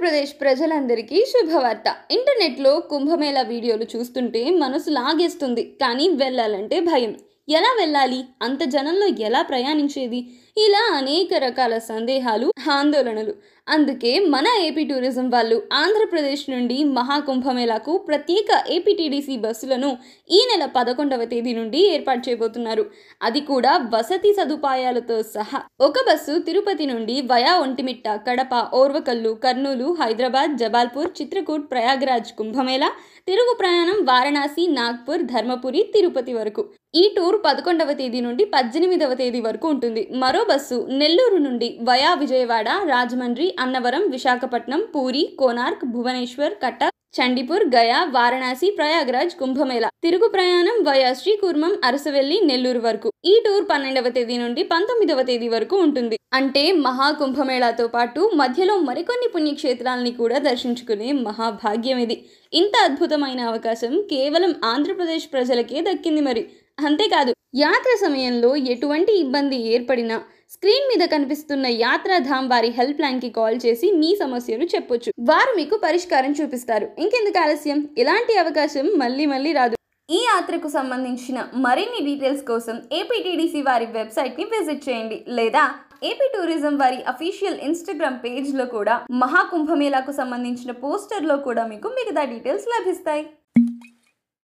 ఆంధ్రప్రదేశ్ ప్రజలందరికీ శుభవార్త. ఇంటర్నెట్లో కుంభమేళా వీడియోలు చూస్తుంటే మనసు లాగేస్తుంది. కానీ వెళ్ళాలంటే భయం. ఎలా వెళ్ళాలి? అంత జనంలో ఎలా ప్రయాణించేది? ఇలా అనేక రకాల సందేహాలు, ఆందోళనలు. అందుకే మన ఏపీ టూరిజం వాళ్ళు ఆంధ్రప్రదేశ్ నుండి మహాకుంభమేళాకు ప్రత్యేక ఏపీటీడీసీ బస్సులను ఈ నెల 11వ తేదీ నుండి ఏర్పాటు చేయబోతున్నారు. అది కూడా వసతి సదుపాయాలతో సహా. ఒక బస్సు తిరుపతి నుండి వయా ఒంటిమిట్ట, కడప, ఓర్వకల్లు, కర్నూలు, హైదరాబాద్, జబాల్పూర్, చిత్రకూట్, ప్రయాగ్రాజ్ కుంభమేళా, తిరుగు ప్రయాణం వారణాసి, నాగ్పూర్, ధర్మపురి, తిరుపతి వరకు. ఈ టూర్ 11వ తేదీ నుండి 18వ తేదీ వరకు ఉంటుంది. మరో బస్సు నెల్లూరు నుండి వయా విజయవాడ, రాజమండ్రి, అన్నవరం, విశాఖపట్నం, పూరి, కోనార్క్, భువనేశ్వర్, కటక్, చండీపూర్, గయా, వారణాసి, ప్రయాగ్రాజ్ కుంభమేళా, తిరుగు ప్రయాణం వయా శ్రీకూర్మం, అరసవెల్లి, నెల్లూరు వరకు. ఈ టూర్ 12వ తేదీ నుండి 19వ తేదీ వరకు ఉంటుంది. అంటే మహాకుంభమేళాతో పాటు మధ్యలో మరికొన్ని పుణ్యక్షేత్రాలని కూడా దర్శించుకునే మహాభాగ్యం ఇది. ఇంత అద్భుతమైన అవకాశం కేవలం ఆంధ్రప్రదేశ్ ప్రజలకే దక్కింది. మరి అంతేకాదు, యాత్ర సమయంలో ఎటువంటి ఇబ్బంది ఏర్పడినా స్క్రీన్ మీద కనిపిస్తున్న యాత్రాధామ్ వారి హెల్ప్ లైన్ కి కాల్ చేసి మీ సమస్యను చెప్పొచ్చు. వారు మీకు పరిష్కారం చూపిస్తారు. ఇంకెందుకు ఆలస్యం? ఇలాంటి అవకాశం మళ్ళీ రాదు. ఈ యాత్రకు సంబంధించిన మరిన్ని డీటెయిల్స్ కోసం ఏపీటీడీసీ వారి వెబ్సైట్ ని విజిట్ చేయండి. లేదా ఏపీ టూరిజం వారి అఫీషియల్ ఇన్స్టాగ్రామ్ పేజ్ లో కూడా మహాకుంభమేళాకు సంబంధించిన పోస్టర్ లో కూడా మీకు మిగతా డీటెయిల్స్ లభిస్తాయి.